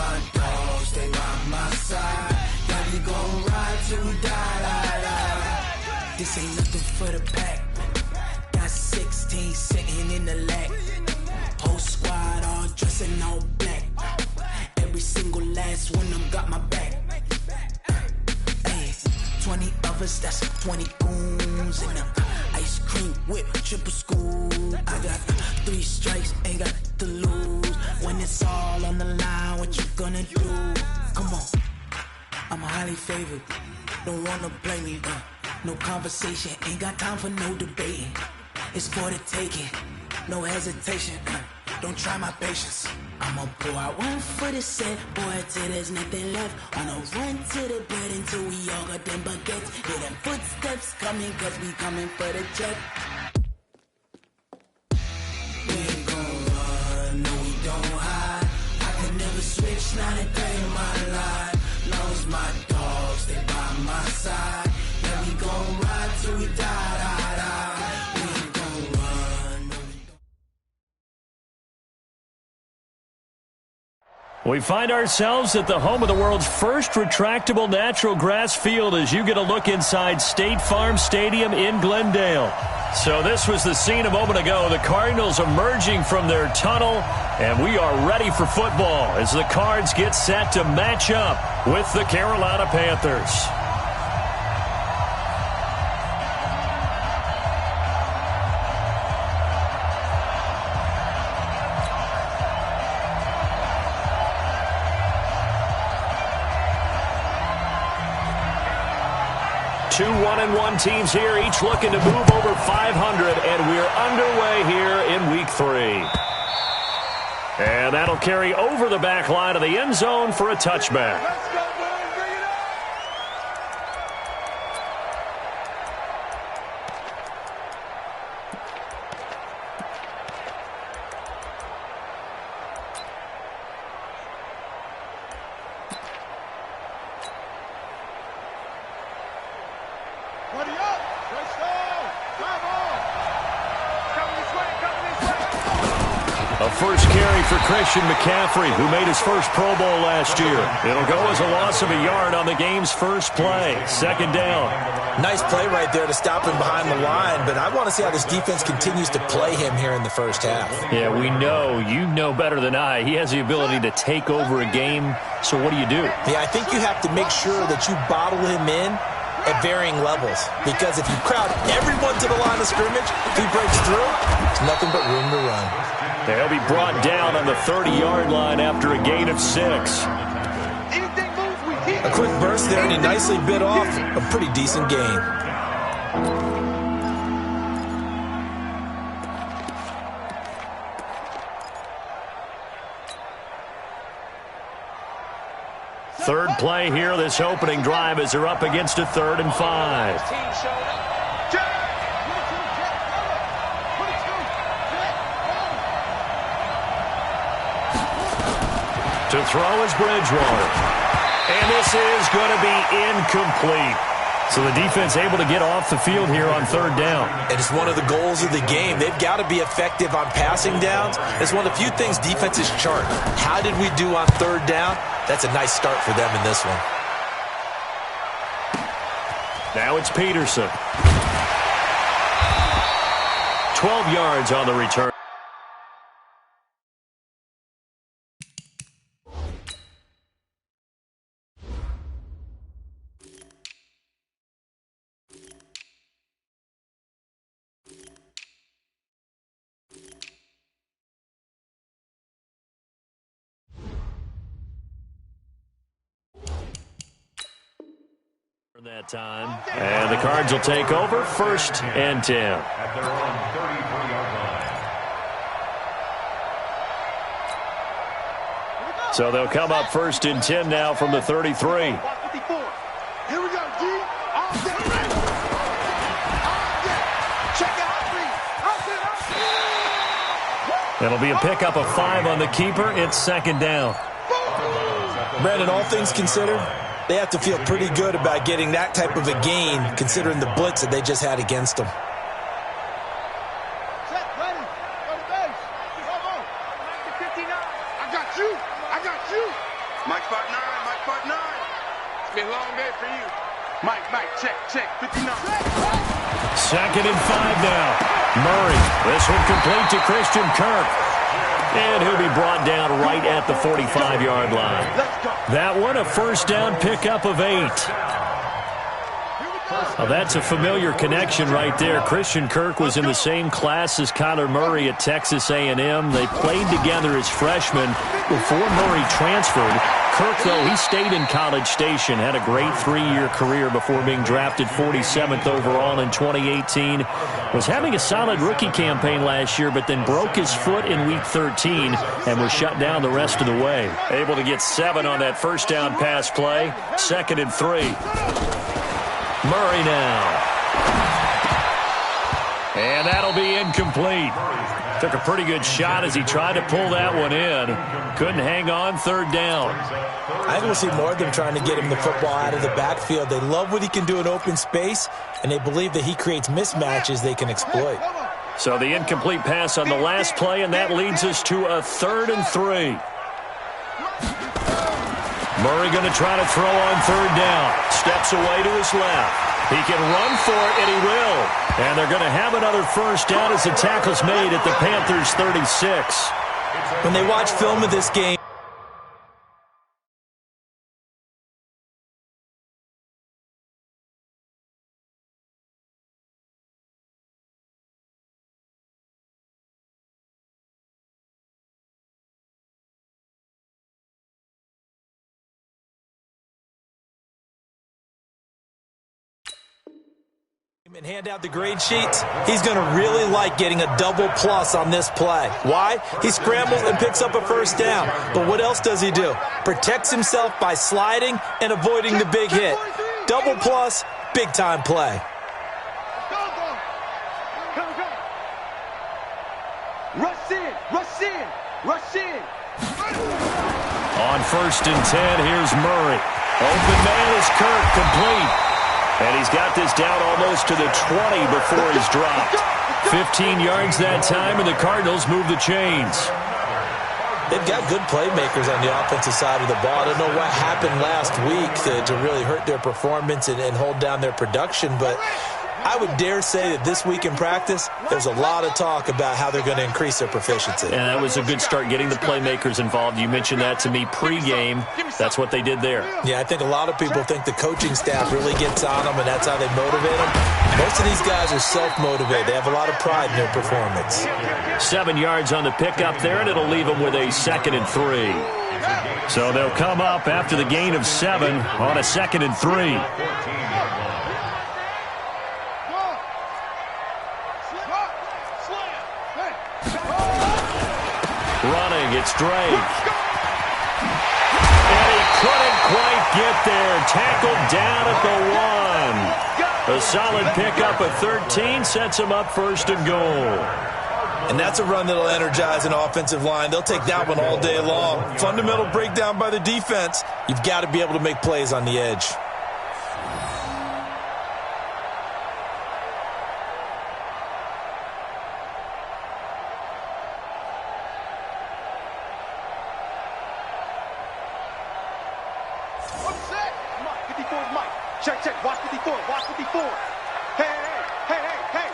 my dogs, stay by my side. Yeah, we gon' ride till we die. This ain't nothing for the pack. Got 16 sitting in the lap. Whole squad all dressing all black. Every single last one of them got my back. 20 of us, that's 20 goons in the ice cream whip, triple scoop. I got 3 strikes, ain't got to lose. When it's all on the line, what you gonna do? Come on, I'm highly favored. Don't wanna blame me, no conversation, ain't got time for no debating. It's for the taking, no hesitation. Don't try my patience. I'ma pour out one for the set, boy, till there's nothing left. On a run to the bed until we all got them baguettes. Hear them footsteps coming, cause we coming for the jet. We ain't gon' run, no we don't hide. I can never switch, not a day in my life. Long as my dogs, stay by my side. Yeah, we gon' ride till we die. We ain't gon' run, no we don't. We find ourselves at the home of the world's first retractable natural grass field as you get a look inside State Farm Stadium in Glendale. So this was the scene a moment ago. The Cardinals emerging from their tunnel, and we are ready for football as the Cards get set to match up with the Carolina Panthers. 2 1-1 teams here, each looking to move over 500, and we're underway here in Week 3. And that'll carry over the back line of the end zone for a touchback. Let's go, boys, bring it up. Buddy up. Let's go. Come on. Coming this way, coming this way. A first carry for Christian McCaffrey, who made his first Pro Bowl last year. It'll go as a loss of a yard on the game's first play. Second down. Nice play right there to stop him behind the line, but I want to see how this defense continues to play him here in the first half. Yeah, we know. You know better than I. He has the ability to take over a game, so what do you do? Yeah, I think you have to make sure that you bottle him in at varying levels, because if you crowd everyone to the line of scrimmage, if he breaks through, there's nothing but room to run. They'll be brought down on the 30-yard line after a gain of 6. A quick burst there, and he nicely bit off a pretty decent gain. Third play here, this opening drive, as they're up against a 3rd and 5. To throw is Bridgewater. And this is going to be incomplete. So the defense able to get off the field here on 3rd down. And it's one of the goals of the game. They've got to be effective on passing downs. It's one of the few things defenses chart. How did we do on 3rd down? That's a nice start for them in this one. Now it's Peterson. 12 yards on the return. That time, and the Cards will take over 1st and 10. At their own 33-yard line. So they'll come up 1st and 10 now from the 33. Here we go, G. All day. Check out. It'll be a pickup of 5 on the keeper. It's 2nd down. Brandon, all things considered, they have to feel pretty good about getting that type of a gain, considering the blitz that they just had against them. Set, ready. Go to base. Come on. 59. I got you. Mike, part 9, Mike, part 9. It's been a long day for you. Mike, check, 59. 2nd and 5 now. Murray, this one complete to Christian Kirk. And he'll be brought down right at the 45-yard line. That one, a first down pickup of 8. Well, that's a familiar connection right there. Christian Kirk was in the same class as Kyler Murray at Texas A&M. They played together as freshmen before Murray transferred. Kirk, though, he stayed in College Station, had a great 3-year career before being drafted 47th overall in 2018. Was having a solid rookie campaign last year, but then broke his foot in Week 13 and was shut down the rest of the way. Able to get 7 on that first down pass play. 2nd and 3. Murray now. And that'll be incomplete. Took a pretty good shot as he tried to pull that one in. Couldn't hang on, 3rd down. I think we'll see more of them trying to get him the football out of the backfield. They love what he can do in open space, and they believe that he creates mismatches they can exploit. So the incomplete pass on the last play, and that leads us to a 3rd and 3. Murray going to try to throw on 3rd down. Steps away to his left. He can run for it, and he will. And they're going to have another first down as the tackle's made at the Panthers' 36. When they watch film of this game, and hand out the grade sheets, he's going to really like getting a double plus on this play. Why? He scrambles and picks up a first down. But what else does he do? Protects himself by sliding and avoiding the big hit. Double plus, big time play. Rush in, rush in, rush in. On 1st and 10, here's Murray. Open man is Kirk, complete. And he's got this down almost to the 20 before he's dropped. 15 yards that time, and the Cardinals move the chains. They've got good playmakers on the offensive side of the ball. I don't know what happened last week to really hurt their performance and hold down their production, but I would dare say that this week in practice, there's a lot of talk about how they're going to increase their proficiency. And that was a good start getting the playmakers involved. You mentioned that to me pregame. That's what they did there. Yeah, I think a lot of people think the coaching staff really gets on them, and that's how they motivate them. Most of these guys are self-motivated. They have a lot of pride in their performance. 7 yards on the pickup there, and it'll leave them with a 2nd and 3. So they'll come up after the gain of 7 on a 2nd and 3. Running, it's Drake. And he couldn't quite get there. Tackled down at the 1. A solid pickup of 13 sets him up 1st and goal. And that's a run that'll energize an offensive line. They'll take that one all day long. Fundamental breakdown by the defense. You've got to be able to make plays on the edge. Check, watch 54, watch 54. Hey.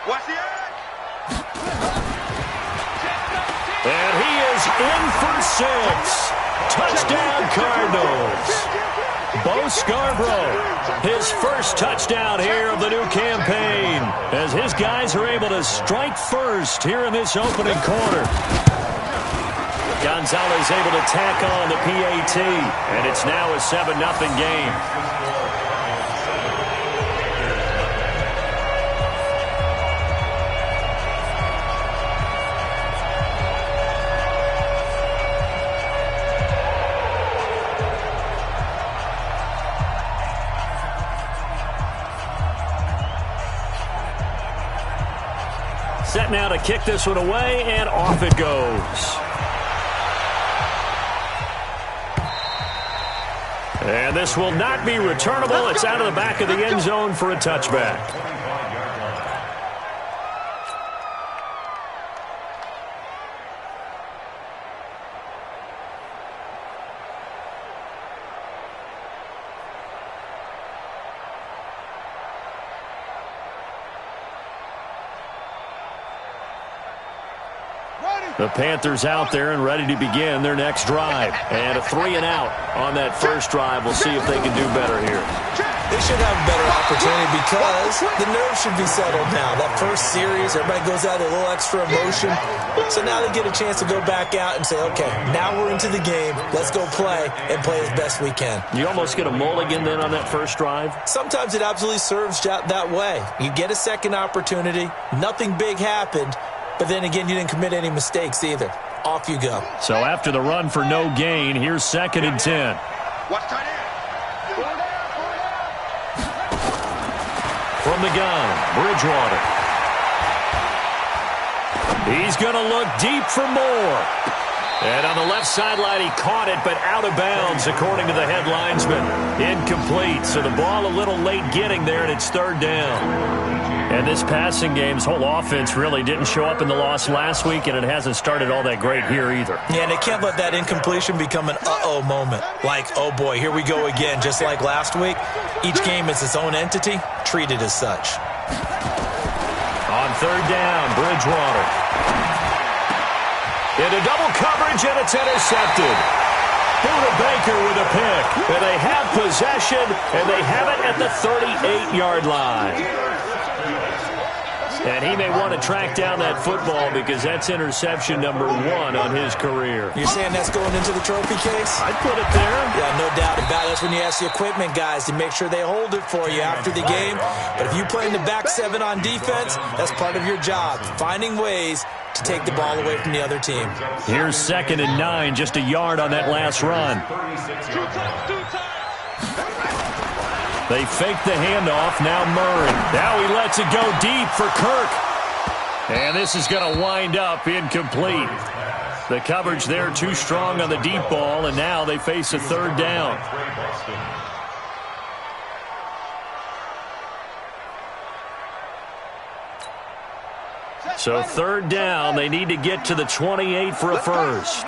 Watch the edge. And he is in for 6. Touchdown, Cardinals. Bo Scarborough, his first touchdown here of the new campaign, as his guys are able to strike first here in this opening quarter. Gonzalez able to tack on the PAT, and it's now a 7-0 game. Set now to kick this one away, and off it goes. And this will not be returnable. It's out of the back of the end zone for a touchback. The Panthers out there and ready to begin their next drive. And a 3-and-out on that first drive. We'll see if they can do better here. They should have a better opportunity because the nerves should be settled now. That first series, everybody goes out with a little extra emotion. So now they get a chance to go back out and say, okay, now we're into the game. Let's go play and play as best we can. You almost get a mulligan then on that first drive? Sometimes it absolutely serves that way. You get a second opportunity. Nothing big happened. But then again, you didn't commit any mistakes either. Off you go. So after the run for no gain, here's 2nd and 10. Watch tight end. From the gun, Bridgewater. He's going to look deep for more. And on the left sideline, he caught it, but out of bounds, according to the head linesman. Incomplete. So the ball a little late getting there, and it's 3rd down. And this passing game's whole offense really didn't show up in the loss last week, and it hasn't started all that great here either. Yeah, and they can't let that incompletion become an uh-oh moment. Like, oh boy, here we go again, just like last week. Each game is its own entity, treated as such. On 3rd down, Bridgewater. Into double coverage, and it's intercepted. Buda Baker with a pick. And they have possession, and they have it at the 38-yard line. And he may want to track down that football because that's interception number 1 on his career. You're saying that's going into the trophy case? I'd put it there. Yeah, no doubt about it. That's when you ask the equipment guys to make sure they hold it for you after the game. But if you play in the back 7 on defense, that's part of your job, finding ways to take the ball away from the other team. Here's 2nd and 9, just a yard on that last run. They fake the handoff. Now Murray. Now he lets it go deep for Kirk. And this is going to wind up incomplete. The coverage there too strong on the deep ball, and now they face a 3rd down. So 3rd down, they need to get to the 28 for a first.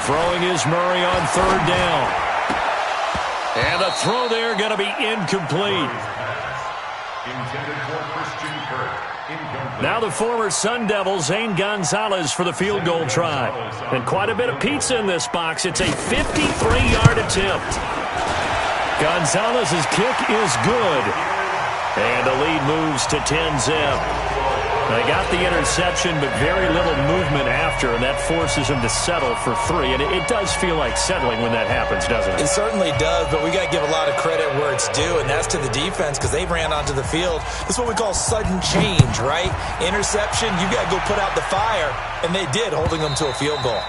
Throwing is Murray on 3rd down. And the throw there going to be incomplete. Now the former Sun Devil, Zane Gonzalez, for the field goal try. And quite a bit of pizza in this box. It's a 53-yard attempt. Gonzalez's kick is good. And the lead moves to 10-zip. They got the interception, but very little movement after, and that forces them to settle for 3. And it does feel like settling when that happens, doesn't it? It certainly does, but we got to give a lot of credit where it's due, and that's to the defense because they ran onto the field. This is what we call sudden change, right? Interception, you got to go put out the fire, and they did, holding them to a field goal.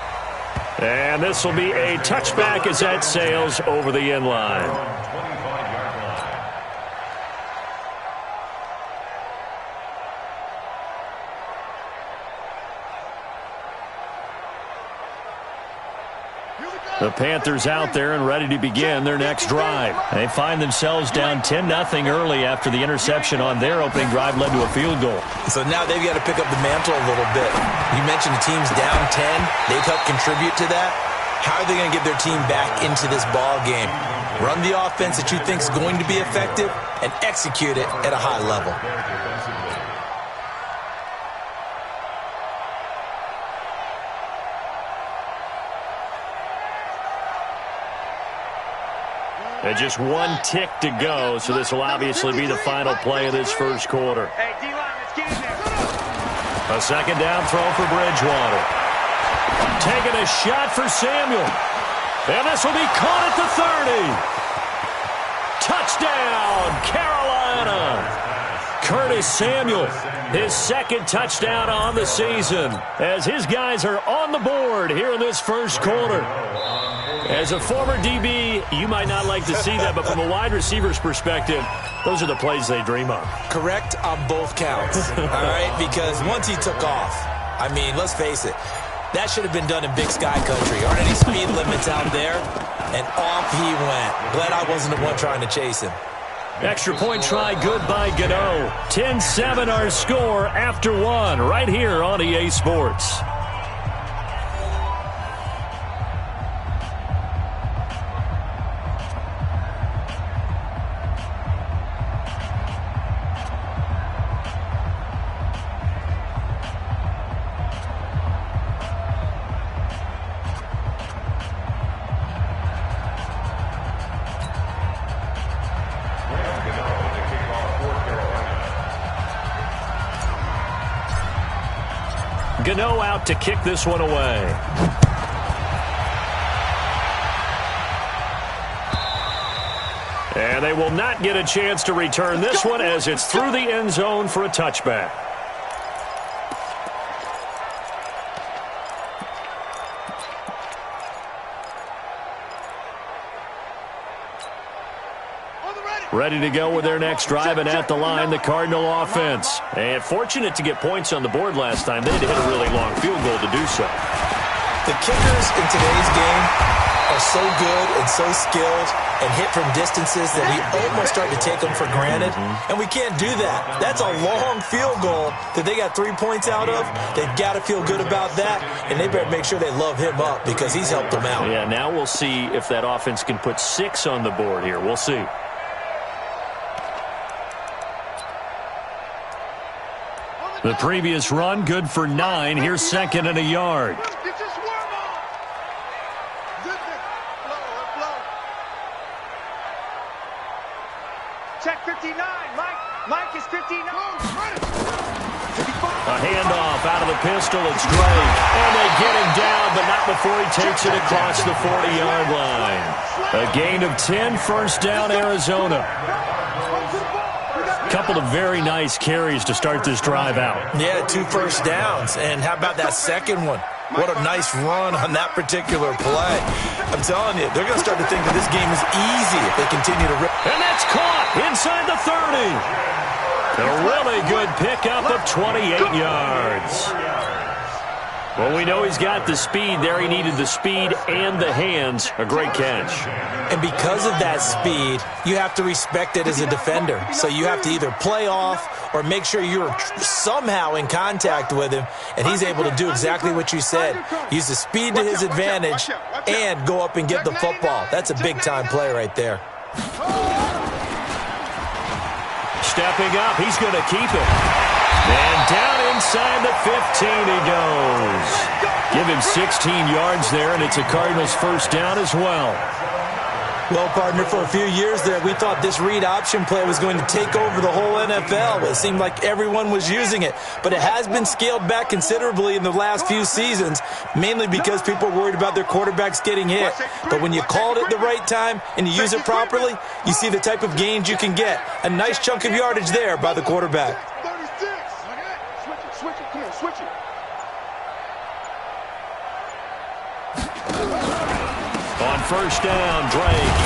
And this will be a touchback as that sails over the end line. The Panthers out there and ready to begin their next drive. They find themselves down 10-0 early after the interception on their opening drive led to a field goal. So now they've got to pick up the mantle a little bit. You mentioned the team's down 10. They've helped contribute to that. How are they going to get their team back into this ball game? Run the offense that you think is going to be effective and execute it at a high level. And just 1 tick to go, so this will obviously be the final play of this first quarter. A 2nd down throw for Bridgewater. Taking a shot for Samuel. And this will be caught at the 30. Touchdown, Carolina. Curtis Samuel, his 2nd touchdown on the season, as his guys are on the board here in this first quarter. As a former DB, you might not like to see that, but from a wide receiver's perspective, those are the plays they dream of. Correct on both counts, all right? Because once he took off, I mean, let's face it, that should have been done in Big Sky Country. Aren't any speed limits out there? And off he went. Glad I wasn't the one trying to chase him. Extra point try good by Gano. 10-7 our score after 1 right here on EA Sports. Cano out to kick this one away. And they will not get a chance to return this one as it's through the end zone for a touchback. Ready to go with their next drive, and at the line, the Cardinal offense. And fortunate to get points on the board last time. They had to hit a really long field goal to do so. The kickers in today's game are so good and so skilled and hit from distances that we almost start to take them for granted. And we can't do that. That's a long field goal that they got 3 points out of. They've got to feel good about that, and they better make sure they love him up because he's helped them out. Yeah, now we'll see if that offense can put 6 on the board here. We'll see. The previous run, good for 9. Here's second and a yard. Check 59. Mike is 59. A handoff out of the pistol. It's Drake. And they get him down, but not before he takes it across the 40-yard line. A gain of 10, first down, Arizona. Couple of very nice carries to start this drive out. Yeah, 2 first downs. And how about that second one? What a nice run on that particular play. I'm telling you, they're going to start to think that this game is easy if they continue to rip. And that's caught inside the 30. A really good pickup of 28 yards. Well, we know he's got the speed there. He needed the speed and the hands. A great catch. And because of that speed, you have to respect it as a defender. So you have to either play off or make sure you're somehow in contact with him, and he's able to do exactly what you said. Use the speed to his advantage and go up and get the football. That's a big-time play right there. Stepping up, he's going to keep it. And down inside the 15 he goes. Give him 16 yards there, and it's a Cardinals first down as well. Well, partner, for a few years there, we thought this read option play was going to take over the whole NFL. It seemed like everyone was using it, but it has been scaled back considerably in the last few seasons, mainly because people are worried about their quarterbacks getting hit. But when you call it at the right time and you use it properly, you see the type of gains you can get. A nice chunk of yardage there by the quarterback. 36. Switch it. Come on, switch it. On first down, Drake.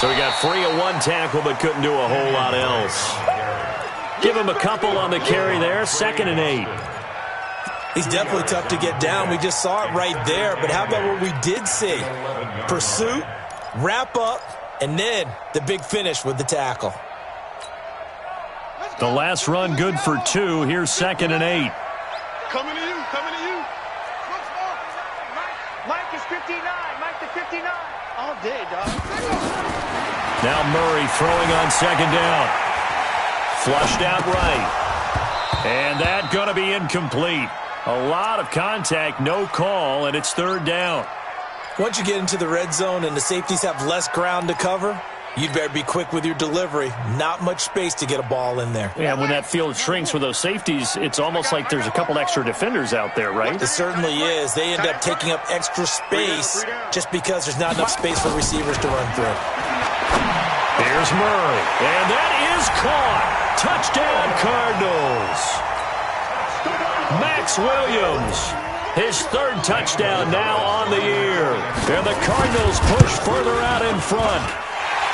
So he got free of 1 tackle, but couldn't do a whole lot else. Give him a couple on the carry there, 2nd and 8. He's definitely tough to get down. We just saw it right there. But how about what we did see? Pursuit, wrap up, and then the big finish with the tackle. The last run good for 2. Here's 2nd and 8. Coming to you. Mike is 59. Mike to 59. All day, dog. Now Murray throwing on 2nd down. Flushed out right. And that going to be incomplete. A lot of contact, no call, and it's 3rd down. Once you get into the red zone and the safeties have less ground to cover, you'd better be quick with your delivery. Not much space to get a ball in there. Yeah, when that field shrinks with those safeties, it's almost like there's a couple extra defenders out there, right? It certainly is. They end up taking up extra space just because there's not enough space for receivers to run through. Here's Murray, and that is caught. Touchdown, Cardinals. Max Williams, his 3rd touchdown now on the year. And the Cardinals push further out in front.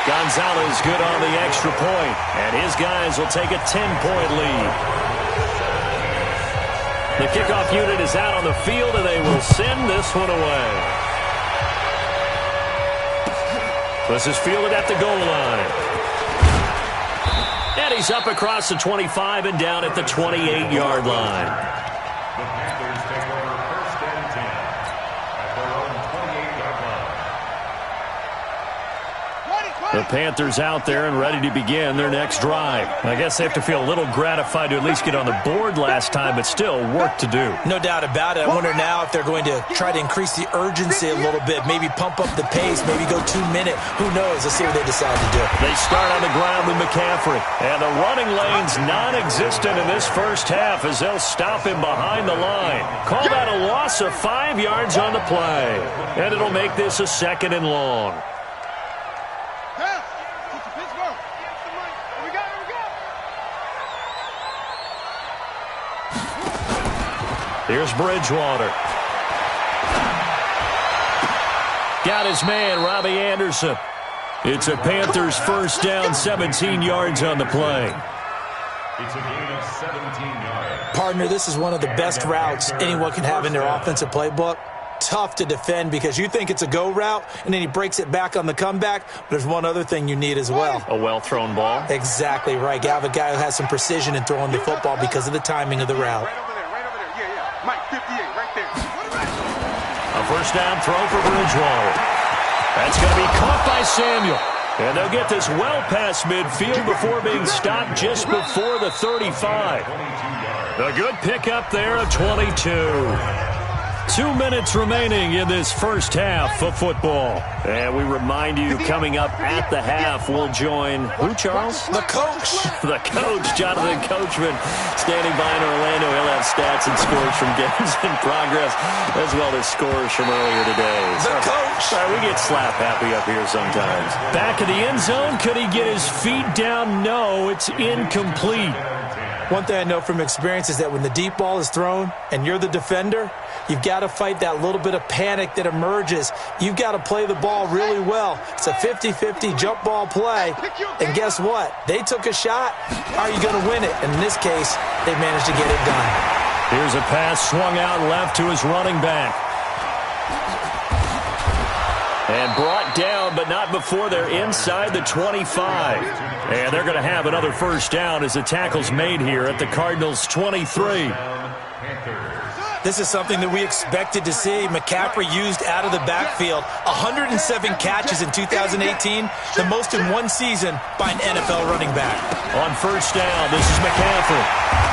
Gonzalez good on the extra point, and his guys will take a 10-point lead. The kickoff unit is out on the field, and they will send this one away. This is fielded at the goal line. And he's up across the 25 and down at the 28-yard line. The Panthers take over 1st and 10 at their own 28-yard line. The Panthers out there and ready to begin their next drive. I guess they have to feel a little gratified to at least get on the board last time, but still work to do. No doubt about it. I wonder now if they're going to try to increase the urgency a little bit, maybe pump up the pace, maybe go 2 minutes. Who knows? Let's see what they decide to do. They start on the ground with McCaffrey, and the running lane's non-existent in this first half as they'll stop him behind the line. Call that a loss of 5 yards on the play, and it'll make this a 2nd and long. Here's Bridgewater. Got his man, Robbie Anderson. It's a Panthers first down, 17 yards on the play. It's a gain of 17 yards. Partner, this is one of the best routes anyone can have in their offensive playbook. Tough to defend because you think it's a go route, and then he breaks it back on the comeback. But there's one other thing you need as well. A well-thrown ball. Exactly right. You have a guy who has some precision in throwing the football because of the timing of the route. Mike, 58, right there. A first down throw for Bridgewater. That's going to be caught by Samuel. And they'll get this well past midfield before being stopped just before the 35. A good pickup there of 22. 2 minutes remaining in this first half of football. And we remind you, coming up at the half, we'll join, who, Charles? The coach. The coach, Jonathan Coachman, standing by in Orlando. He'll have stats and scores from games in progress, as well as scores from earlier today. The coach. Sorry, we get slap happy up here sometimes. Back in the end zone, could he get his feet down? No, it's incomplete. One thing I know from experience is that when the deep ball is thrown and you're the defender, you've got to fight that little bit of panic that emerges. You've got to play the ball really well. It's a 50-50 jump ball play. And guess what? They took a shot. Are you going to win it? And in this case, they managed to get it done. Here's a pass swung out left to his running back. And brought down, but not before they're inside the 25. And they're going to have another first down as the tackle's made here at the Cardinals' 23. This is something that we expected to see. McCaffrey used out of the backfield. 107 catches in 2018, the most in one season by an NFL running back. On first down, this is McCaffrey.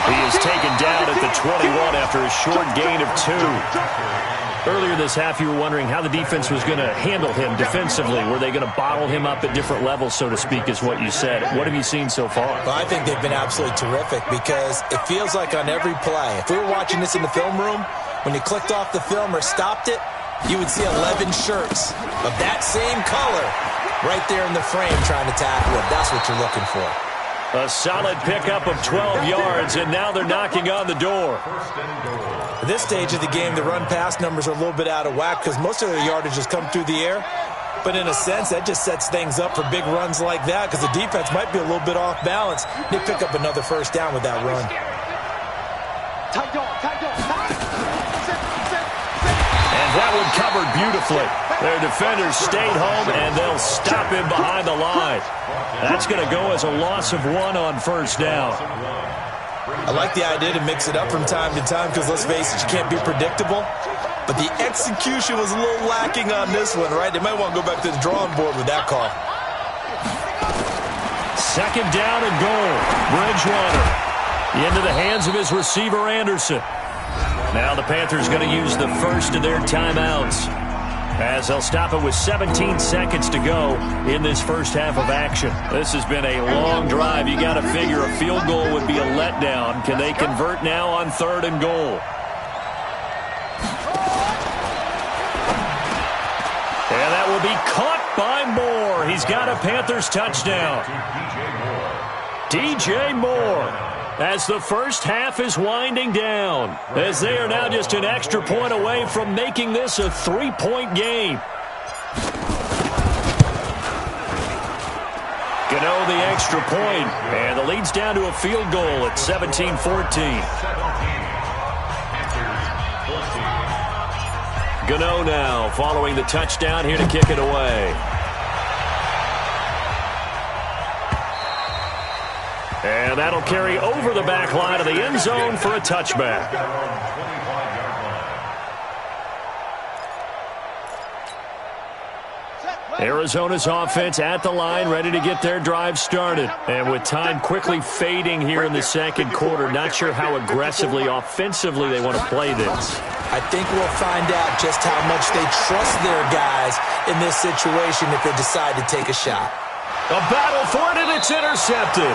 He is taken down at the 21 after a short gain of 2. Earlier this half, you were wondering how the defense was going to handle him defensively. Were they going to bottle him up at different levels, so to speak, is what you said. What have you seen so far? Well, I think they've been absolutely terrific because it feels like on every play, if we were watching this in the film room, when you clicked off the film or stopped it, you would see 11 shirts of that same color right there in the frame trying to tackle it. That's what you're looking for. A solid pickup of 12 yards, and now they're knocking on the door. At this stage of the game, the run-pass numbers are a little bit out of whack because most of the yardage has come through the air. But in a sense, that just sets things up for big runs like that because the defense might be a little bit off balance. They pick up another first down with that run. Tight dog, tight dog, tight. And that one covered beautifully. Their defenders stayed home, and they'll stop him behind the line. That's going to go as a loss of 1 on first down. I like the idea to mix it up from time to time because, let's face it, you can't be predictable. But the execution was a little lacking on this one, right? They might want to go back to the drawing board with that call. Second down and goal. Bridgewater into the hands of his receiver, Anderson. Now the Panthers going to use the first of their timeouts as they'll stop it with 17 seconds to go in this first half of action. This has been a long drive. You got to figure a field goal would be a letdown. Can they convert now on 3rd and goal? And that will be caught by Moore. He's got a Panthers touchdown. DJ Moore, as the first half is winding down, as they are now just an extra point away from making this a 3-point game. Gano the extra point, and the lead's down to a field goal at 17-14. Gano now following the touchdown here to kick it away. And that'll carry over the back line of the end zone for a touchback. Set, Arizona's offense at the line, ready to get their drive started. And with time quickly fading here in the second quarter, not sure how aggressively, offensively they want to play this. I think we'll find out just how much they trust their guys in this situation if they decide to take a shot. A battle for it, and it's intercepted.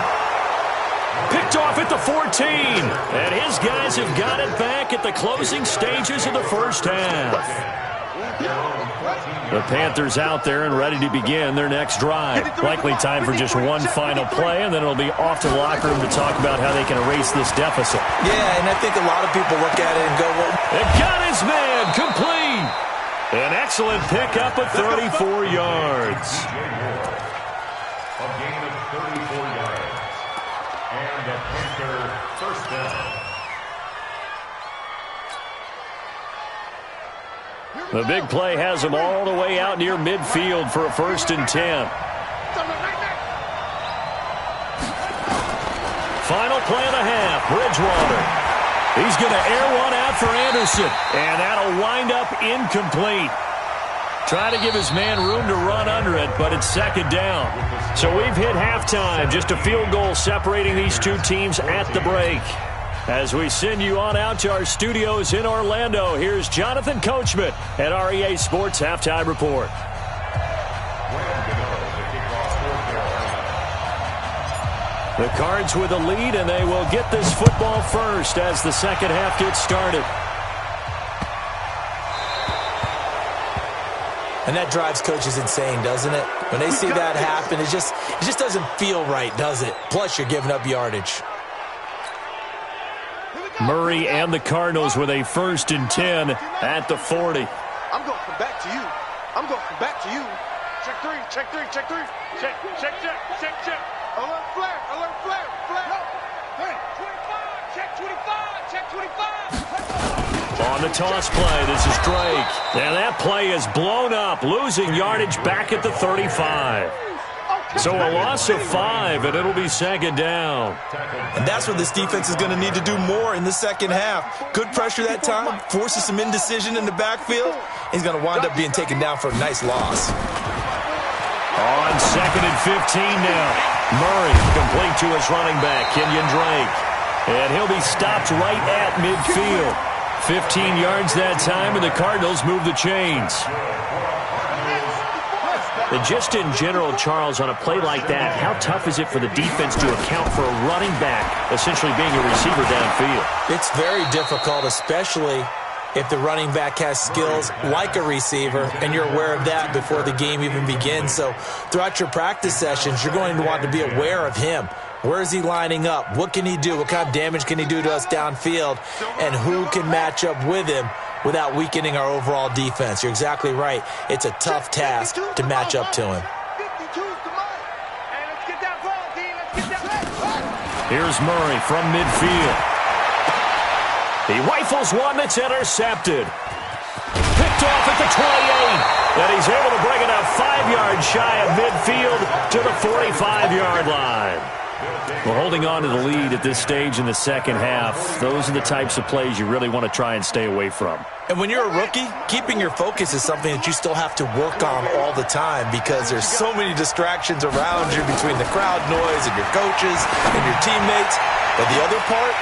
Picked off at the 14. And his guys have got it back at the closing stages of the first half. The Panthers out there and ready to begin their next drive. Likely time for just one final play, and then it'll be off to the locker room to talk about how they can erase this deficit. Yeah, and I think a lot of people look at it and go, well, it got his man complete. An excellent pickup of 34 yards. A gain of 34 yards. And a Panther first down. The big play has them all the way out near midfield for a 1st and 10. Final play of the half, Bridgewater. He's going to air one out for Anderson, and that'll wind up incomplete. Trying to give his man room to run under it, but it's 2nd down. So we've hit halftime, just a field goal separating these two teams at the break. As we send you on out to our studios in Orlando, here's Jonathan Coachman at REA Sports Halftime Report. The Cards with a lead, and they will get this football first as the second half gets started. and that drives coaches insane, doesn't it? When they see that happen, it just doesn't feel right, does it? Plus, you're giving up yardage. Murray and the Cardinals with a 1st and 10 at the 40. I'm going to come back to you. I'm going to come back to you. Check three, check three, check three. Check, check, check, check, check. Alert flare, alert flare, flare. No. Hey, 25, check 25, check 25. On the toss play, this is Drake. And that play is blown up, losing yardage back at the 35. So a loss of 5, and it'll be 2nd down. And that's what this defense is going to need to do more in the second half. Good pressure that time, forces some indecision in the backfield. He's going to wind up being taken down for a nice loss. On 2nd and 15 now. Murray complete to his running back, Kenyon Drake. And he'll be stopped right at midfield. 15 yards that time, and the Cardinals move the chains. And just in general, Charles, on a play like that, how tough is it for the defense to account for a running back essentially being a receiver downfield? It's very difficult, especially if the running back has skills like a receiver, and you're aware of that before the game even begins. So throughout your practice sessions, you're going to want to be aware of him. Where is he lining up? What can he do? What kind of damage can he do to us downfield? And who can match up with him without weakening our overall defense? You're exactly right. It's a tough task to match up to him. Here's Murray from midfield. He rifles one that's intercepted. Picked off at the 28. And he's able to bring it up 5 yards shy of midfield to the 45-yard line. We're holding on to the lead at this stage in the second half. Those are the types of plays you really want to try and stay away from. And when you're a rookie, keeping your focus is something that you still have to work on all the time because there's so many distractions around you between the crowd noise and your coaches and your teammates. But the other part,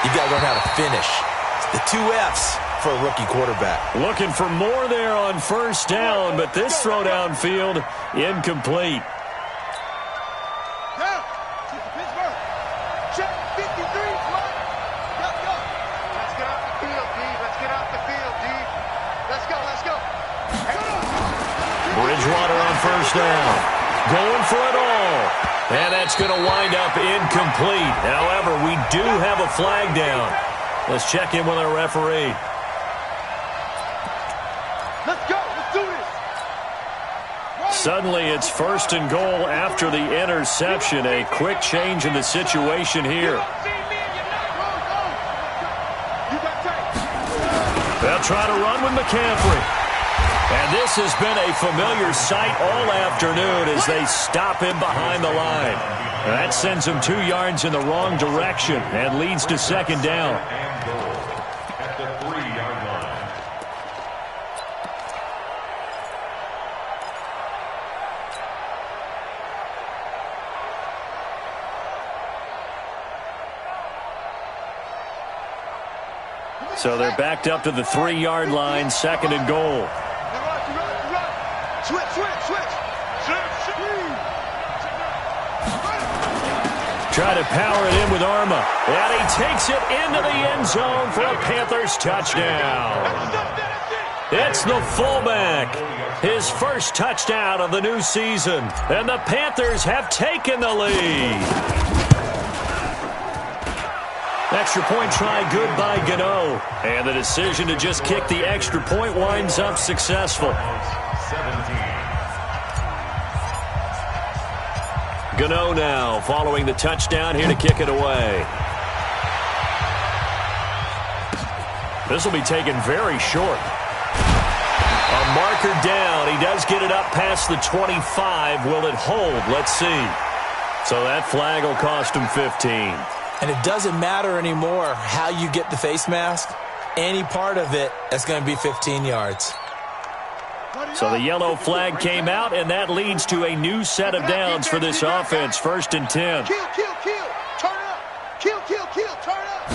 you got to learn how to finish. It's the 2 F's for a rookie quarterback. Looking for more there on 1st down, but this throw downfield incomplete. Bridgewater on 1st down. Going for it all. And that's going to wind up incomplete. However, we do have a flag down. Let's check in with our referee. Let's go. Let's do this. Suddenly, it's 1st and goal after the interception. A quick change in the situation here. They'll try to run with McCaffrey. And this has been a familiar sight all afternoon as they stop him behind the line. That sends him 2 yards in the wrong direction and leads to 2nd down. At the 3-yard line. So they're backed up to the 3-yard line, second and goal. Switch. Try to power it in with Arma. And he takes it into the end zone for a Panthers touchdown. It's the fullback. His first touchdown of the new season. And the Panthers have taken the lead. Extra point try good by Gano. And the decision to just kick the extra point winds up successful. 17. Gano now following the touchdown here to kick it away. This will be taken very short. A marker down. He does get it up past the 25. Will it hold? Let's see. So that flag will cost him 15. And it doesn't matter anymore how you get the face mask. Any part of it, that's going to be 15 yards. So the yellow flag came out, and that leads to a new set of downs for this offense. 1st and 10. Kill. Turn up. Kill. Turn up.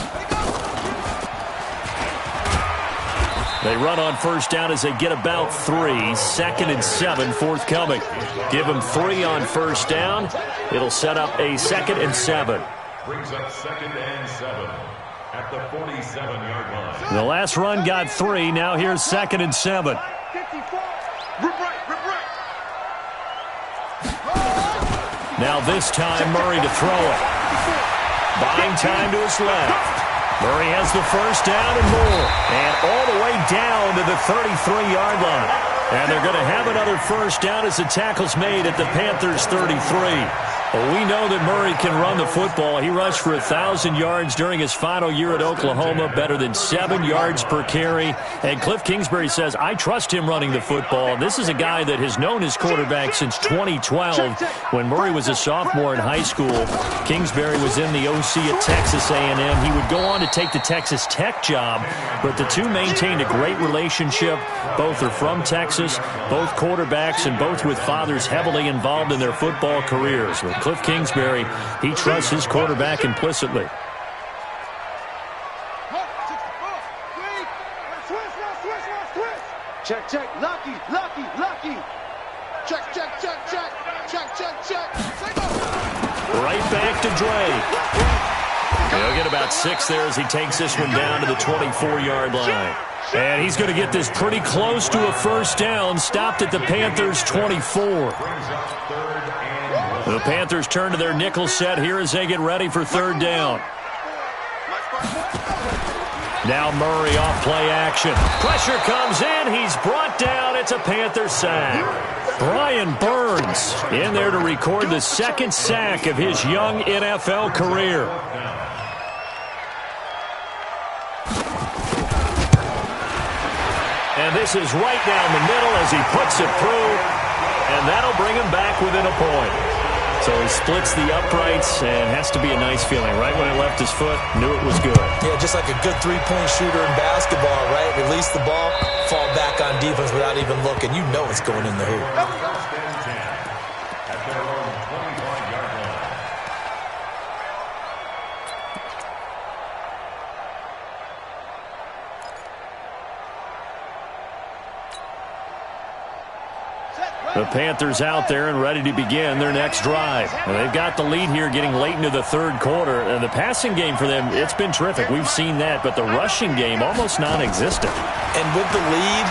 They run on 1st down as they get about 3. 2nd and 7 forthcoming. Give them 3 on 1st down. It'll set up a 2nd and 7. Brings up 2nd and 7 at the 47-yard line. The last run got 3. Now here's 2nd and 7. Rip right. Now this time Murray to throw it. Buying time to his left. Murray has the 1st down and more. And all the way down to the 33-yard line. And they're going to have another 1st down as the tackle's made at the Panthers' 33. Well, we know that Murray can run the football. He rushed for 1,000 yards during his final year at Oklahoma, better than 7 yards per carry. And Cliff Kingsbury says, I trust him running the football. This is a guy that has known his quarterback since 2012 when Murray was a sophomore in high school. Kingsbury was in the OC at Texas A&M. He would go on to take the Texas Tech job, but the two maintained a great relationship. Both are from Texas, both quarterbacks, and both with fathers heavily involved in their football careers. With Cliff Kingsbury, he trusts his quarterback implicitly. Check. Lucky. Check. Right back to Drake. He'll get about 6 there as he takes this one down to the 24-yard line. And he's going to get this pretty close to a 1st down, stopped at the Panthers' 24. The Panthers turn to their nickel set here as they get ready for 3rd down. Now Murray off play action. Pressure comes in. He's brought down. It's a Panther sack. Brian Burns in there to record the 2nd sack of his young NFL career. And this is right down the middle as he puts it through. And that'll bring him back within a point. So he splits the uprights, and has to be a nice feeling. Right when it left his foot, knew it was good. Yeah, just like a good three-point shooter in basketball, right? Release the ball, fall back on defense without even looking. You know it's going in the hoop. At their own 25-yard line. The Panthers out there and ready to begin their next drive. And they've got the lead here getting late into the 3rd quarter. And the passing game for them, it's been terrific. We've seen that. But the rushing game, almost non-existent. And with the lead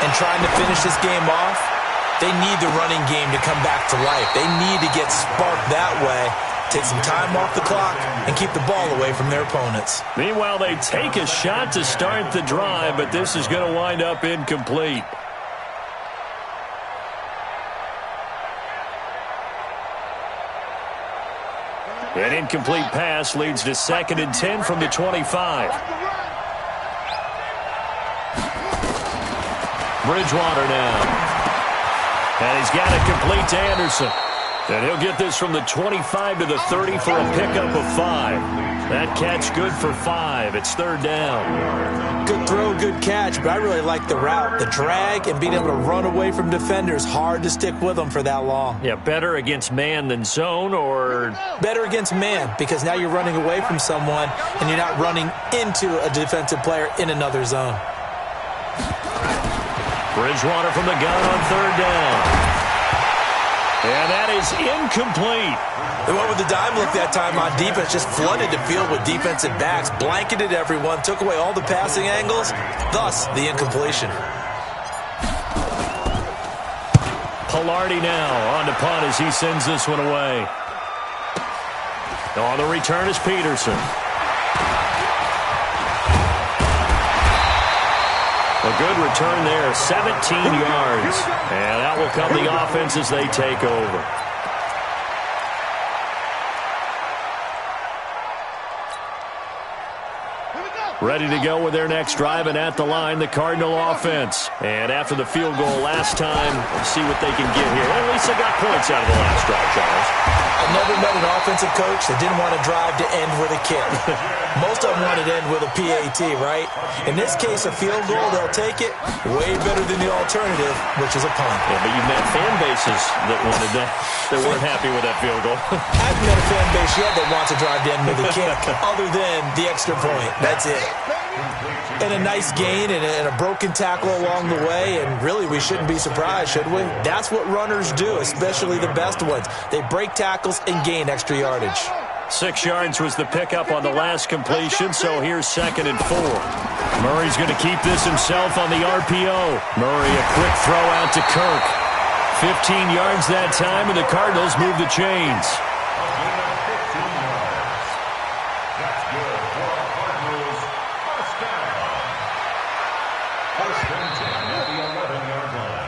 and trying to finish this game off, they need the running game to come back to life. They need to get sparked that way, take some time off the clock, and keep the ball away from their opponents. Meanwhile, they take a shot to start the drive, but this is going to wind up incomplete. An incomplete pass leads to 2nd and 10 from the 25. Bridgewater now. And he's got it complete to Anderson. And he'll get this from the 25 to the 30 for a pickup of 5. That catch good for 5. It's third down. Good throw, good catch, but I really like the route. The drag and being able to run away from defenders, hard to stick with them for that long. Yeah, better against man than zone, or? Better against man, because now you're running away from someone and you're not running into a defensive player in another zone. Bridgewater from the gun on third down. And that is incomplete. They went with the dime look that time on defense, just flooded the field with defensive backs, blanketed everyone, took away all the passing angles, thus the incompletion. Pilardi now on to punt as he sends this one away. On the return is Peterson. A good return there, 17 yards. And out will come the offense as they take over. Ready to go with their next drive, and at the line, the Cardinal offense. And after the field goal last time, let's see what they can get here. Well, at least they got points out of the last drive, Charles. I've never met an offensive coach that didn't want to drive to end with a kick. Most of them wanted to end with a PAT, right? In this case, a field goal, they'll take it. Way better than the alternative, which is a punt. Yeah, but you've met fan bases that wanted that. They weren't happy with that field goal. I haven't met a fan base yet that wants to drive to end with a kick, other than the extra point. That's it. And a nice gain and a broken tackle along the way, and really we shouldn't be surprised, should we? That's what runners do, especially the best ones. They break tackles and gain extra yardage. 6 yards was the pickup on the last completion, so here's 2nd and 4. Murray's going to keep this himself on the RPO. Murray, a quick throw out to Kirk. 15 yards that time, and the Cardinals move the chains.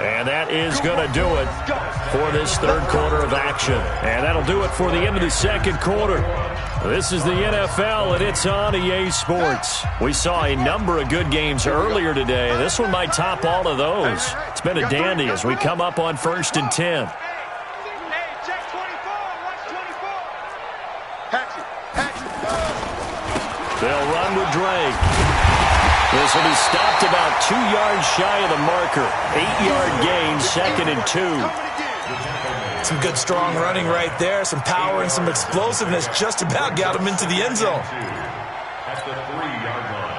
And that is going to do it for this third quarter of action. And that'll do it for the end of the second quarter. This is the NFL, and it's on EA Sports. We saw a number of good games earlier today. This one might top all of those. It's been a dandy as we come up on 1st and 10. They'll run with Drake. This will be stopped about 2 yards shy of the marker. 8-yard gain, 2nd and 2. Some good strong running right there. Some power and some explosiveness just about got him into the end zone.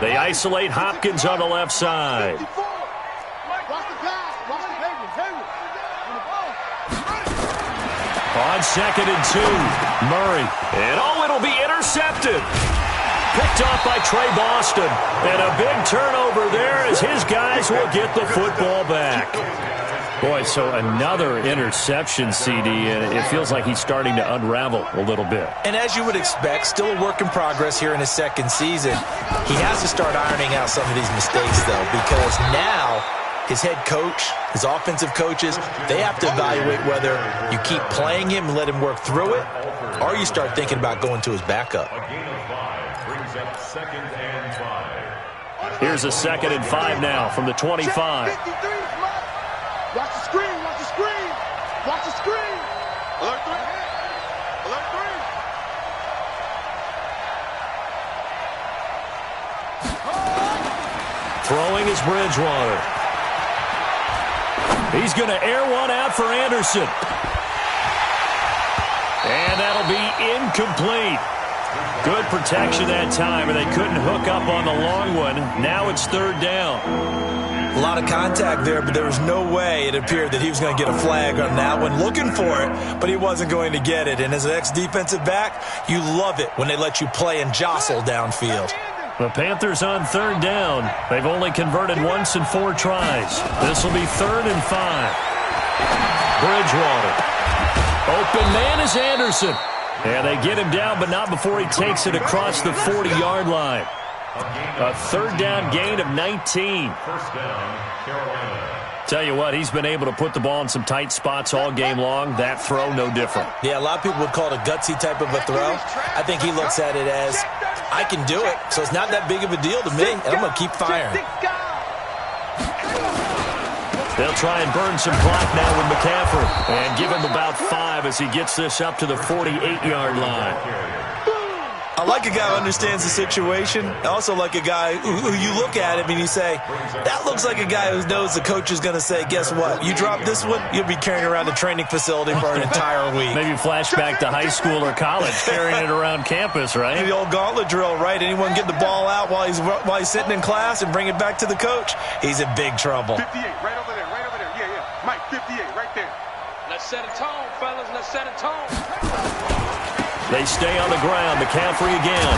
They isolate Hopkins on the left side. On 2nd and 2, Murray. And it'll be intercepted. Picked off by Trey Boston. And a big turnover there as his guys will get the football back. Boy, so another interception, CD, and it feels like he's starting to unravel a little bit. And as you would expect, still a work in progress here in his second season. He has to start ironing out some of these mistakes, though, because now his head coach, his offensive coaches, they have to evaluate whether you keep playing him and let him work through it, or you start thinking about going to his backup. Here's a 2nd and 5 now from the 25. Watch the screen, watch the screen, watch the screen. Alert 3. Alert 3. Throwing is Bridgewater. He's going to air one out for Anderson. And that'll be incomplete. Good protection that time, and they couldn't hook up on the long one. Now it's 3rd down. A lot of contact there, but there was no way it appeared that he was going to get a flag on that one. Looking for it, but he wasn't going to get it. And as an ex-defensive back, you love it when they let you play and jostle downfield. The Panthers on 3rd down. They've only converted once in 4 tries. This will be 3rd and 5. Bridgewater. Open man is Anderson. And they get him down, but not before he takes it across the 40-yard line. A 3rd down gain of 19. Tell you what, he's been able to put the ball in some tight spots all game long. That throw, no different. Yeah, a lot of people would call it a gutsy type of a throw. I think he looks at it as, I can do it, so it's not that big of a deal to me, and I'm going to keep firing. They'll try and burn some clock now with McCaffrey and give him about 5 as he gets this up to the 48-yard line. I like a guy who understands the situation. I also like a guy who you look at him and you say, that looks like a guy who knows the coach is going to say, guess what? You drop this one, you'll be carrying around the training facility for an entire week. Maybe flashback to high school or college, carrying it around campus, right? The old gauntlet drill, right? Anyone get the ball out while he's sitting in class and bring it back to the coach? He's in big trouble. 58, right over there. Yeah. Mike, 58, right there. Let's set a tone, fellas. Let's set a tone. They stay on the ground. McCaffrey again.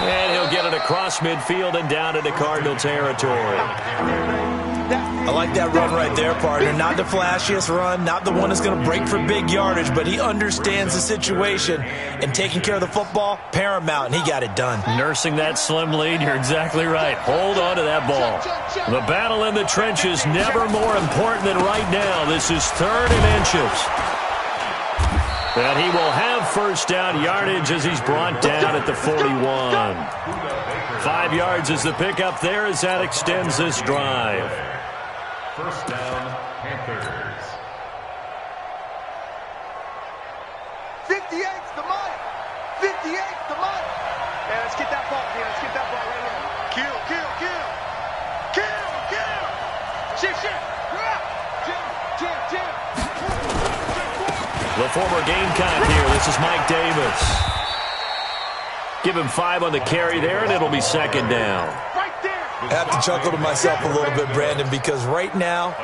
And he'll get it across midfield and down into Cardinal territory. I like that run right there, partner. Not the flashiest run, not the one that's going to break for big yardage, but he understands the situation, and taking care of the football, paramount, and he got it done. Nursing that slim lead, you're exactly right. Hold on to that ball. The battle in the trenches, never more important than right now. This is 3rd and inches. And he will have first down yardage as he's brought down at the 41. 5 yards is the pickup there as that extends this drive. First down, Panthers. 58's the money. 58's the money. Yeah, let's get that ball here. Let's get that ball right here. Kill. Shit. Jim. The former Gamecock here. This is Mike Davis. Give him 5 on the carry there, and it'll be 2nd down. Right there. I have to chuckle to myself a little bit, Brandon, because right now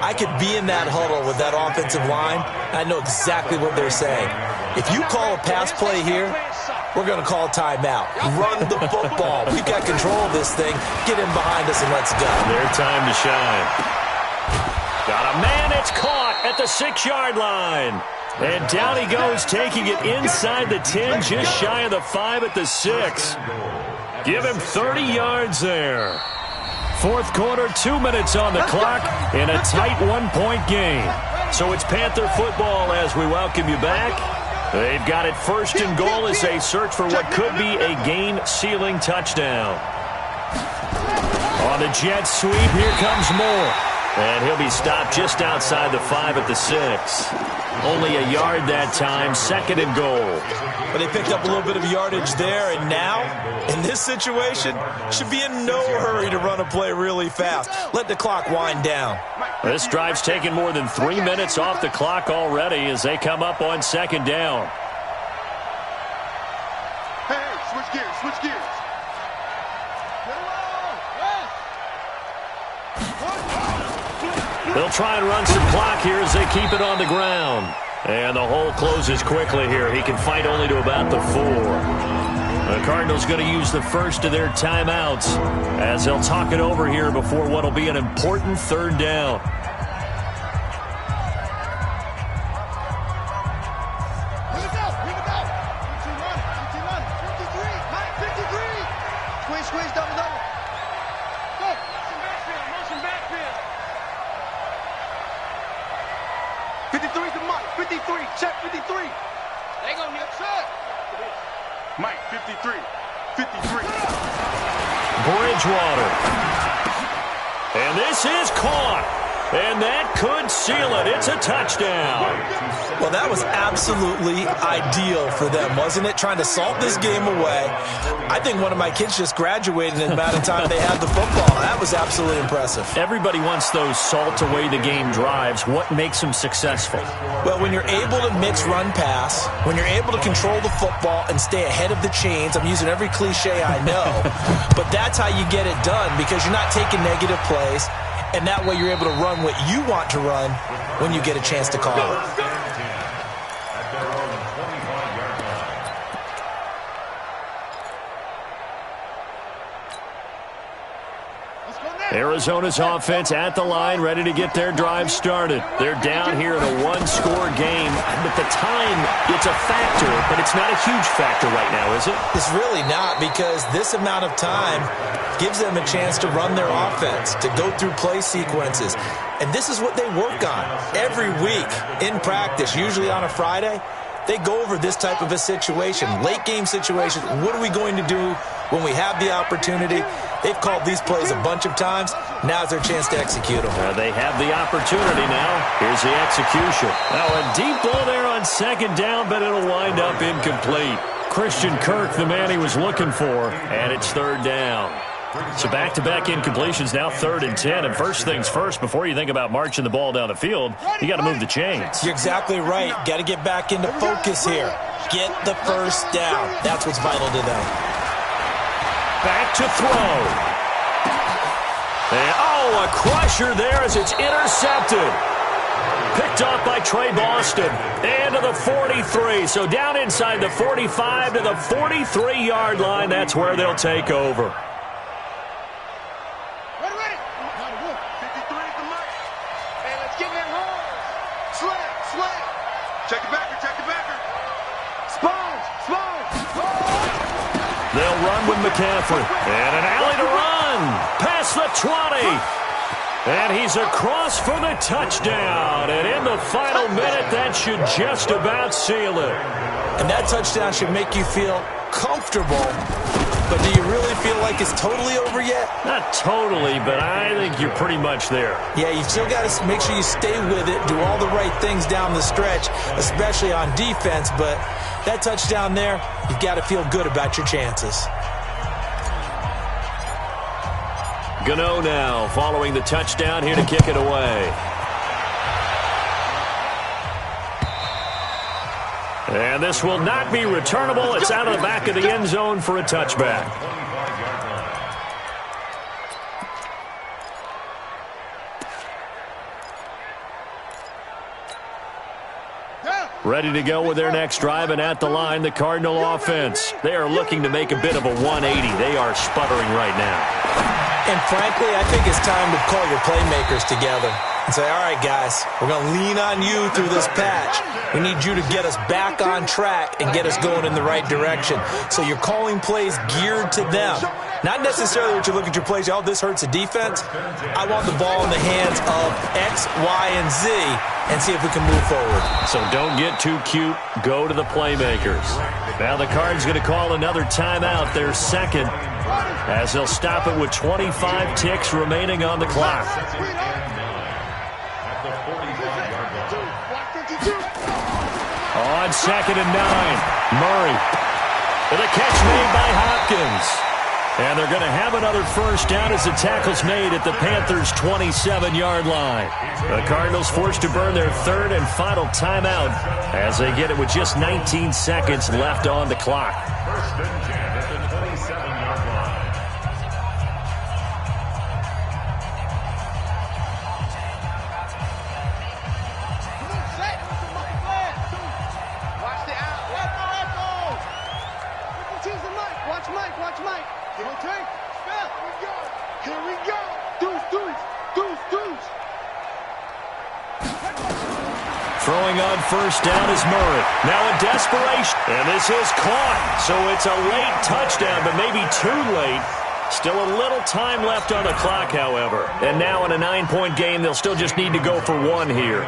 I could be in that huddle with that offensive line. I know exactly what they're saying. If you call a pass play here, we're going to call timeout. Run the football. We've got control of this thing. Get in behind us and let's go. Their time to shine. Got a man. It's caught at the 6-yard line. And down he goes, taking it inside the 10, just shy of the 5 at the 6. Give him 30 yards there. 4th quarter, 2 minutes on the clock in a tight 1-point game. So it's Panther football as we welcome you back. They've got it 1st and goal as they search for what could be a game-sealing touchdown. On the jet sweep, here comes Moore. And he'll be stopped just outside the 5 at the 6. Only a yard that time, 2nd and goal. But they picked up a little bit of yardage there, and now, in this situation, should be in no hurry to run a play really fast. Let the clock wind down. This drive's taken more than 3 minutes off the clock already as they come up on 2nd down. Hey, switch gears. They'll try and run some clock here as they keep it on the ground. And the hole closes quickly here. He can fight only to about the 4. The Cardinals going to use the first of their timeouts as they'll talk it over here before what will be an important 3rd down. Here we go. 53. Squeeze, double. Go. Motion backfield. 53's the Mike. 53. Check 53. They gonna need check. Mike, 53. Bridgewater. And this is caught. And that could seal it. It's a touchdown. Well, that was absolutely ideal for them, wasn't it? Trying to salt this game away. I think one of my kids just graduated in the amount of time they had the football. That was absolutely impressive. Everybody wants those salt-away-the-game drives. What makes them successful? Well, when you're able to mix run-pass, when you're able to control the football and stay ahead of the chains, I'm using every cliche I know, but that's how you get it done because you're not taking negative plays. And that way you're able to run what you want to run when you get a chance to call it. Arizona's offense at the line, ready to get their drive started. They're down here in a one-score game. At the time, it's a factor, but it's not a huge factor right now, is it? It's really not, because this amount of time gives them a chance to run their offense, to go through play sequences. And this is what they work on every week in practice, usually on a Friday. They go over this type of a situation, late game situation. What are we going to do when we have the opportunity? They've called these plays a bunch of times. Now's their chance to execute them. They have the opportunity now. Here's the execution. Now a deep ball there on second down, but it'll wind up incomplete. Christian Kirk, the man he was looking for, and it's third down. So back-to-back incompletions, now 3rd and 10. And first things first, before you think about marching the ball down the field, you got to move the chains. You're exactly right. Got to get back into focus here. Get the first down. That's what's vital to them. Back to throw. And, a crusher there as it's intercepted. Picked off by Trey Boston. And to the 43. So down inside the 45 to the 43-yard line. That's where they'll take over. Ready. 53 at the mic. Hey, let's get in that roll. Slam. Check the backer. Sponge. They'll run with McCaffrey. And an alley to run. Past the 20. And he's across for the touchdown. And in the final minute, that should just about seal it. And that touchdown should make you feel comfortable. But do you really feel like it's totally over yet? Not totally, but I think you're pretty much there. Yeah, you still got to make sure you stay with it, do all the right things down the stretch, especially on defense. But that touchdown there, you've got to feel good about your chances. Gano now following the touchdown here to kick it away. And this will not be returnable. It's out of the back of the end zone for a touchback. Ready to go with their next drive, and at the line, the Cardinal offense. They are looking to make a bit of a 180. They are sputtering right now. And frankly, I think it's time to call your playmakers together and say, all right, guys, we're going to lean on you through this patch. We need you to get us back on track and get us going in the right direction. So you're calling plays geared to them. Not necessarily what you look at your plays, this hurts the defense. I want the ball in the hands of X, Y, and Z and see if we can move forward. So don't get too cute. Go to the playmakers. Now the Cards going to call another timeout, their second, as they'll stop it with 25 ticks remaining on the clock. On 2nd and 9, Murray with a catch made by Hopkins. And they're going to have another first down as the tackle's made at the Panthers' 27-yard line. The Cardinals forced to burn their third and final timeout as they get it with just 19 seconds left on the clock. First and 10 at the 27-yard line. Watch the out. Watch Mike. Okay. Here we go. Deuce. Throwing on first down is Murray. Now in desperation. And this is caught. So it's a late touchdown, but maybe too late. Still a little time left on the clock, however. And now in a 9-point game, they'll still just need to go for one here.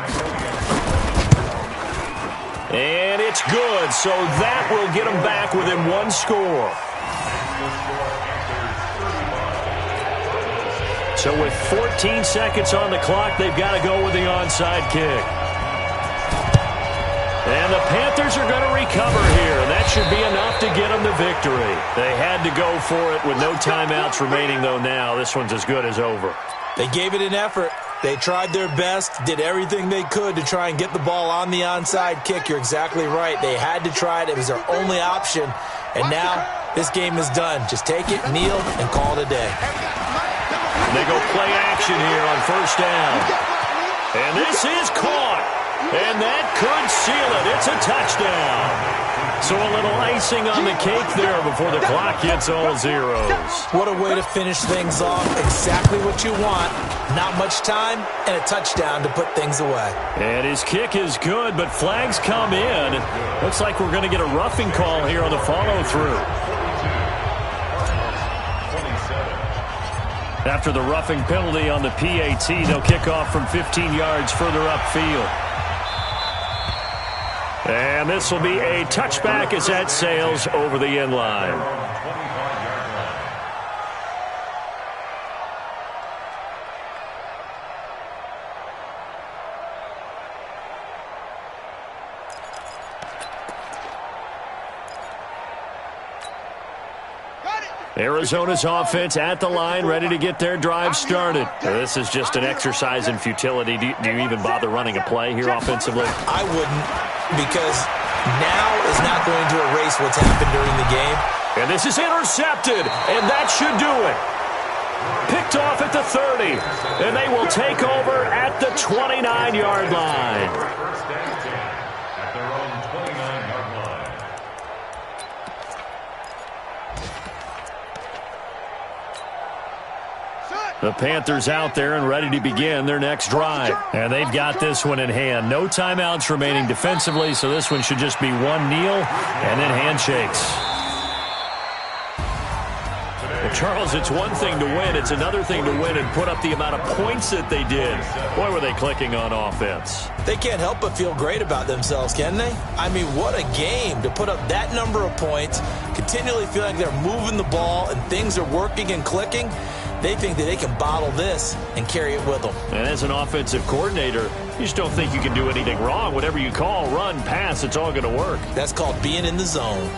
And it's good. So that will get them back within one score. So with 14 seconds on the clock, they've got to go with the onside kick. And the Panthers are going to recover here. That should be enough to get them the victory. They had to go for it with no timeouts remaining, though now. This one's as good as over. They gave it an effort. They tried their best, did everything they could to try and get the ball on the onside kick. You're exactly right. They had to try it. It was their only option. And now this game is done. Just take it, kneel, and call it a day. They go play action here on first down. And this is caught. And that could seal it. It's a touchdown. So a little icing on the cake there before the clock hits all zeros. What a way to finish things off. Exactly what you want. Not much time and a touchdown to put things away. And his kick is good, but flags come in. Looks like we're going to get a roughing call here on the follow-through. After the roughing penalty on the PAT, they'll kick off from 15 yards further upfield. And this will be a touchback as that sails over the end line. Arizona's offense at the line, ready to get their drive started. This is just an exercise in futility. Do you even bother running a play here offensively? I wouldn't, because now is not going to erase what's happened during the game. And this is intercepted, and that should do it. Picked off at the 30, and they will take over at the 29-yard line. First and 10 at their own 29-yard line. The Panthers out there and ready to begin their next drive. And they've got this one in hand. No timeouts remaining defensively, so this one should just be one kneel and then handshakes. Well, Charles, it's one thing to win. It's another thing to win and put up the amount of points that they did. Boy, were they clicking on offense. They can't help but feel great about themselves, can they? I mean, what a game to put up that number of points, continually feel like they're moving the ball and things are working and clicking. They think that they can bottle this and carry it with them. And as an offensive coordinator, you just don't think you can do anything wrong. Whatever you call, run, pass, it's all going to work. That's called being in the zone.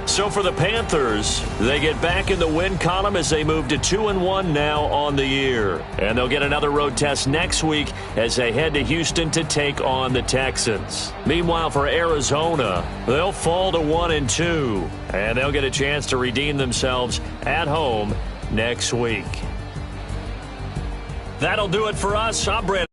So for the Panthers, they get back in the win column as they move to 2-1 now on the year. And they'll get another road test next week as they head to Houston to take on the Texans. Meanwhile, for Arizona, they'll fall to 1-2. And they'll get a chance to redeem themselves at home next week. That'll do it for us. I'm Brandon.